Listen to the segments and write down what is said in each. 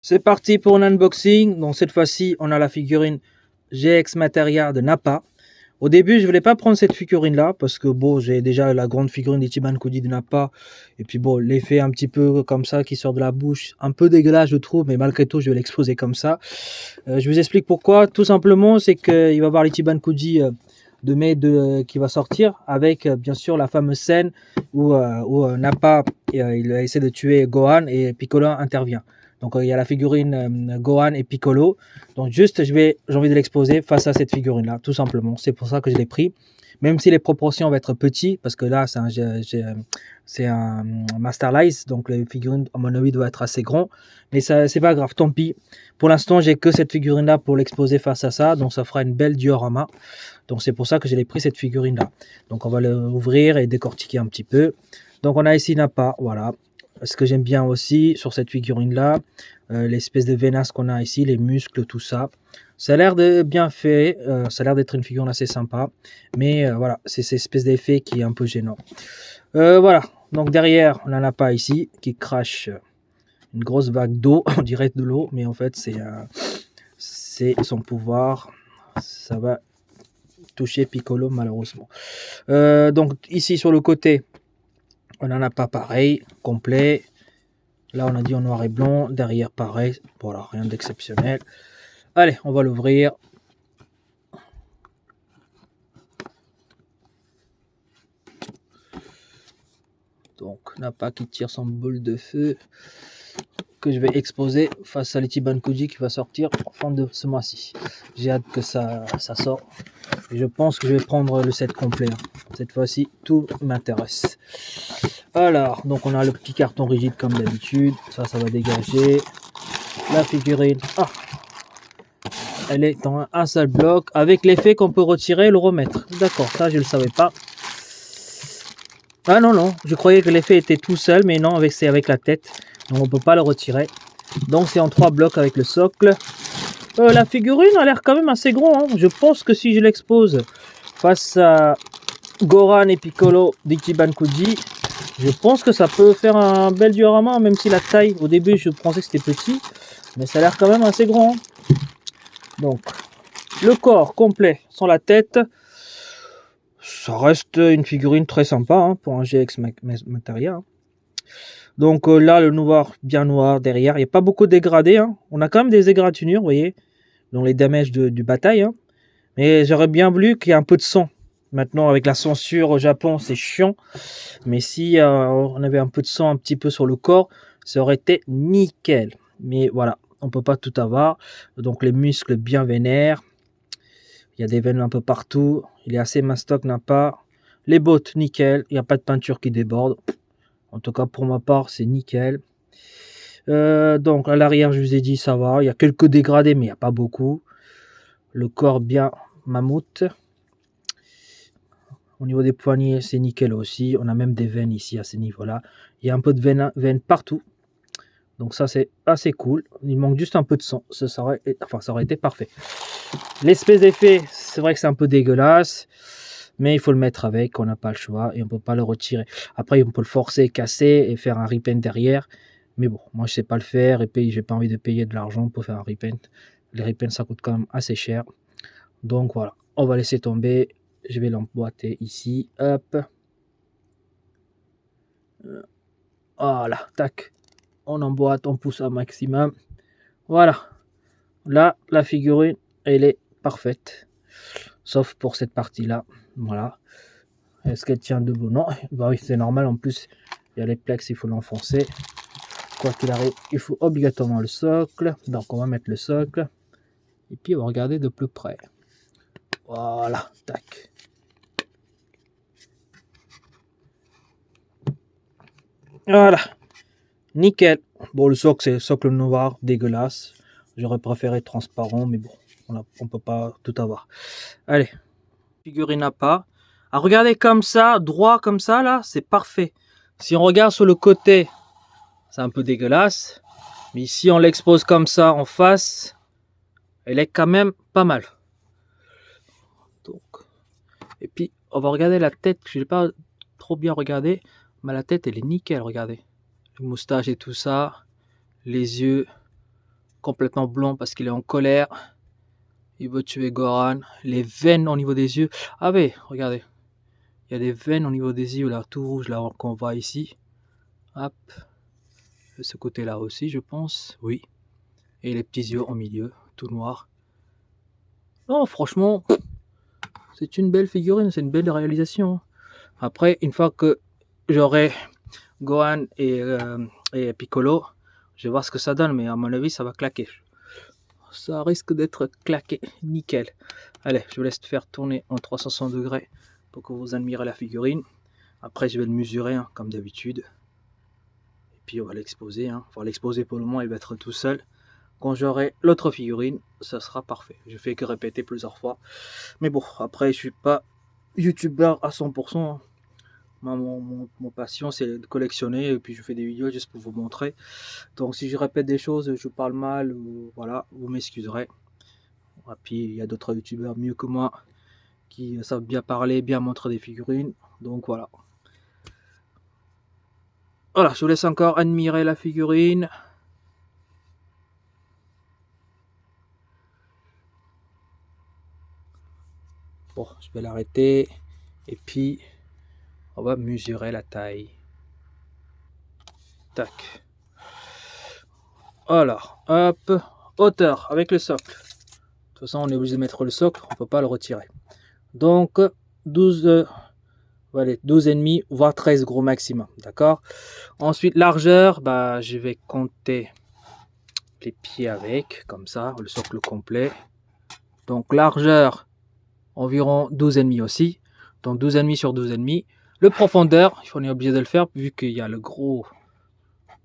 C'est parti pour un unboxing. Donc cette fois-ci, on a la figurine GX Materia de Nappa. Au début, je voulais pas prendre cette figurine là parce que bon, j'ai déjà la grande figurine d'Ichiban Koji de Nappa et puis bon, l'effet un petit peu comme ça qui sort de la bouche, un peu dégueulasse je trouve, mais malgré tout, je vais l'exposer comme ça. Je vous explique pourquoi. Tout simplement, c'est qu'il va y avoir l'Ichiban Koji de mai qui va sortir avec bien sûr la fameuse scène où Nappa il essaie de tuer Gohan et Piccolo intervient. Donc il y a la figurine Gohan et Piccolo. Donc juste j'ai envie de l'exposer face à cette figurine là, tout simplement. C'est pour ça que je l'ai pris. Même si les proportions vont être petites, parce que là c'est un Masterlize, donc les figurines à mon avis doivent être assez grands. Mais ça c'est pas grave, tant pis. Pour l'instant j'ai que cette figurine là pour l'exposer face à ça, donc ça fera une belle diorama. Donc c'est pour ça que j'ai pris cette figurine là. Donc on va l'ouvrir et décortiquer un petit peu. Donc on a ici Nappa, voilà. Ce que j'aime bien aussi sur cette figurine là, l'espèce de veinas qu'on a ici, les muscles, tout ça. Ça a l'air de bien fait, ça a l'air d'être une figurine assez sympa. Mais voilà, c'est cette espèce d'effet qui est un peu gênant. Voilà, donc derrière on a Nappa ici qui crache une grosse vague d'eau, on dirait de l'eau, mais en fait c'est son pouvoir. Ça va toucher Piccolo malheureusement. Donc ici sur le côté, on n'en a pas pareil, complet. Là on a dit en noir et blanc, derrière pareil, voilà, rien d'exceptionnel. Allez, on va l'ouvrir. Donc Nappa qui tire son boule de feu que je vais exposer face à l'Ichiban Koji qui va sortir en fin de ce mois-ci. J'ai hâte que ça sorte. Et je pense que je vais prendre le set complet. Cette fois-ci, tout m'intéresse. Alors, donc on a le petit carton rigide comme d'habitude. Ça va dégager. La figurine, elle est dans un seul bloc avec l'effet qu'on peut retirer et le remettre. D'accord, ça je ne le savais pas. Ah non, je croyais que l'effet était tout seul, mais non, c'est avec la tête. Donc on ne peut pas le retirer. Donc c'est en 3 blocs avec le socle. La figurine a l'air quand même assez grand. Hein. Je pense que si je l'expose face à Gohan et Piccolo d'Ichiban Koji, je pense que ça peut faire un bel diorama, même si la taille, au début je pensais que c'était petit, mais ça a l'air quand même assez grand. Hein. Donc, le corps complet sans la tête, ça reste une figurine très sympa hein, pour un GX Materia. Hein. Donc là, le noir, bien noir derrière, il n'y a pas beaucoup de dégradés. Hein. On a quand même des égratignures, vous voyez, dans les damages du bataille. Hein. Mais j'aurais bien voulu qu'il y ait un peu de sang. Maintenant, avec la censure au Japon, c'est chiant. Mais si on avait un peu de sang un petit peu sur le corps, ça aurait été nickel. Mais voilà, on ne peut pas tout avoir. Donc les muscles bien vénères. Il y a des veines un peu partout. Il est assez mastoc, Nappa. Les bottes, nickel. Il n'y a pas de peinture qui déborde. En tout cas, pour ma part, c'est nickel. Donc à l'arrière, je vous ai dit, ça va. Il y a quelques dégradés, mais il n'y a pas beaucoup. Le corps bien mammouth. Au niveau des poignets, c'est nickel aussi. On a même des veines ici à ce niveau-là. Il y a un peu de veines partout. Donc ça, c'est assez cool. Il manque juste un peu de sang. Ça aurait été parfait. L'espèce d'effet, c'est vrai que c'est un peu dégueulasse. Mais il faut le mettre avec. On n'a pas le choix. Et on ne peut pas le retirer. Après, on peut le forcer, casser et faire un repaint derrière. Mais bon, moi, je ne sais pas le faire. Et puis, j'ai pas envie de payer de l'argent pour faire un repaint. Les repaints, ça coûte quand même assez cher. Donc voilà. On va laisser tomber. Je vais l'emboîter ici. Hop. Voilà. Tac. On emboîte, on pousse au maximum. Voilà. Là, la figurine, elle est parfaite. Sauf pour cette partie-là. Voilà. Est-ce qu'elle tient debout? Non. Bah oui, c'est normal. En plus, il y a les plex, il faut l'enfoncer. Quoi qu'il arrive, il faut obligatoirement le socle. Donc, on va mettre le socle. Et puis, on va regarder de plus près. Voilà. Tac. Voilà. Nickel. Bon, le socle, c'est le socle noir, dégueulasse. J'aurais préféré transparent, mais bon, on peut pas tout avoir. Allez, figurine à pas. À regarder comme ça, droit comme ça, là, c'est parfait. Si on regarde sur le côté, c'est un peu dégueulasse. Mais si on l'expose comme ça en face, elle est quand même pas mal. Donc, et puis, on va regarder la tête. Je n'ai pas trop bien regardé, mais la tête, elle est nickel, regardez. Le moustache et tout ça, les yeux. complètement blanc parce qu'il est en colère. Il veut tuer Gohan. Les veines au niveau des yeux. Ah oui, regardez. Il y a des veines au niveau des yeux là, tout rouge là qu'on voit ici. Hop. De ce côté-là aussi, je pense. Oui. Et les petits yeux au milieu, tout noir. Non, franchement, c'est une belle figurine, c'est une belle réalisation. Après, une fois que j'aurai Gohan et Piccolo, je vais voir ce que ça donne, mais à mon avis, ça va claquer. Ça risque d'être claqué, nickel. Allez, je vous laisse faire tourner en 360 degrés pour que vous admirez la figurine. Après, je vais le mesurer, hein, comme d'habitude. Et puis, on va l'exposer. Hein. On va l'exposer pour le moment, il va être tout seul. Quand j'aurai l'autre figurine, ça sera parfait. Je fais que répéter plusieurs fois. Mais bon, après, je suis pas youtubeur à 100%. Mon passion, c'est de collectionner. Et puis, je fais des vidéos juste pour vous montrer. Donc, si je répète des choses, je parle mal, ou, voilà, vous m'excuserez. Et puis, il y a d'autres youtubeurs mieux que moi qui savent bien parler, bien montrer des figurines. Donc, voilà. Voilà, je vous laisse encore admirer la figurine. Bon, je vais l'arrêter. Et puis, on va mesurer la taille. Tac. Alors, hop. Hauteur avec le socle. De toute façon, on est obligé de mettre le socle. On ne peut pas le retirer. Donc, 12... voilà, 12,5, voire 13 gros maximum. D'accord. Ensuite, largeur. Bah, je vais compter les pieds avec. Comme ça, le socle complet. Donc, largeur, environ 12,5 aussi. Donc, 12,5 sur 12,5. Le profondeur, on est obligé de le faire vu qu'il y a le gros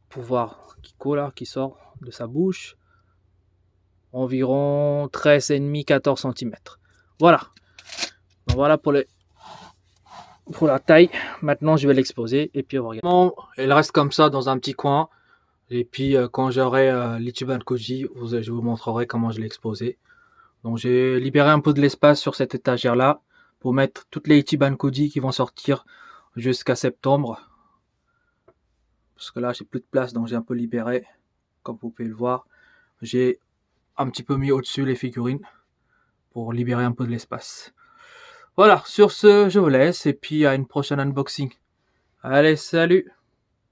pouvoir qui sort de sa bouche. Environ 13,5, 14 cm. Voilà. Donc, voilà pour la taille. Maintenant, je vais l'exposer et puis on va regarder. Bon, elle reste comme ça dans un petit coin. Et puis, quand j'aurai l'Ichiban Koji, je vous montrerai comment je l'ai exposé. Donc, j'ai libéré un peu de l'espace sur cette étagère-là pour mettre toutes les Ichiban Koji qui vont sortir jusqu'à septembre. Parce que là, j'ai plus de place, donc j'ai un peu libéré. Comme vous pouvez le voir, j'ai un petit peu mis au-dessus les figurines pour libérer un peu de l'espace. Voilà, sur ce, je vous laisse et puis à une prochaine unboxing. Allez, salut!